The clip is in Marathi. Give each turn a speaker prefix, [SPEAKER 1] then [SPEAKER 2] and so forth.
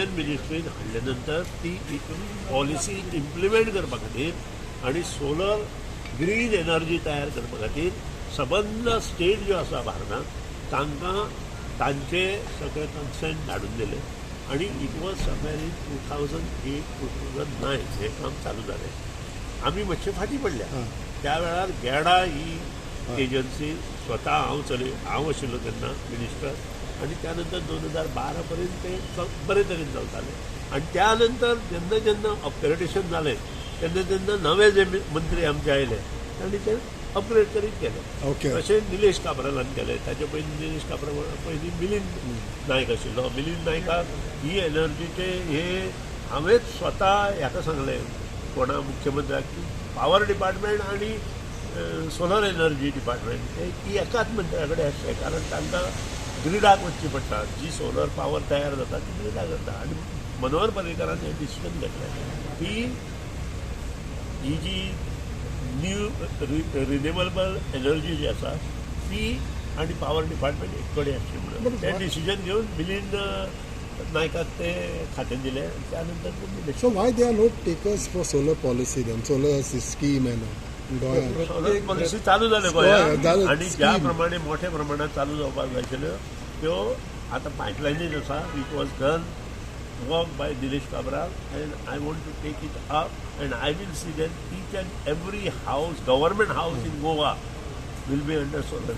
[SPEAKER 1] युनियन मिनिस्ट्रीन हाडले नंतर ती पॉलिसी इम्प्लिमेंट करपा खातीर आनी सोलर ग्रीन एनर्जी तयार करपा खातीर सबंद स्टेट ज्यो आसा भारतांत तांकां तांचे सगळे कन्सेंट धाडून दिले आनी इट वॉज समवेर इन 2008-2009 हे काम चालू जालें. आमी मातशे फाटीं पडल्या. त्या वेळार गॅडा ही एजन्सी स्वता हांव आशिल्लो तेन्ना मिनिस्टर आनी त्यानंतर 2012 पर्यंत ते बरे तरेन चलताले आनी त्या नंतर जेन्ना जेन्ना अपग्रेडेशन जालें तेन्ना तेन्ना नवे जे मंत्री आमचे आयले तांणी ते अपग्रेड करीत गेले. तशें निलेश काब्रालान केलें. ताचे पयलीं निलेश काब्रा पयलीं मिलिंद नायक आशिल्लो. मिलिंद नायकाक ही एनर्जीचे हे हांवेंच स्वता हाका सांगलें कोणा मुख्यमंत्र्याक की पावर डिपार्टमेंट आनी सोलर एनर्जी डिपार्टमेंट ही एकाच मंत्र्या कडेन आसचें कारण तांकां ग्रिडाक वचची पडटा. जी सोलर पावर तयार जाता ती ग्रिडाक जाता आनी मनोहर पर्रीकरान हें डिसिजन घेतलें की ही जी न्यू रिन्युएबल एनर्जी जी आसा ती आनी पावर डिपार्टमेंट एक कडेन आसची म्हणून तें डिसिजन घेवन मिलिंद नायकाक ते खातें दिलें. त्यानंतर
[SPEAKER 2] so why they are not takers for solar policy then solar scheme and
[SPEAKER 1] solar policy चालू जाले गोंयांत आनी ज्या प्रमाणे मोठ्या प्रमाणात चालू जावपाक जाय आशिल्ल्यो त्यो आतां पायपलायनीज आसा which was done work by Nilesh Kabral and I want to take it up and I will see that each and every house, government house in Goa will be under solar.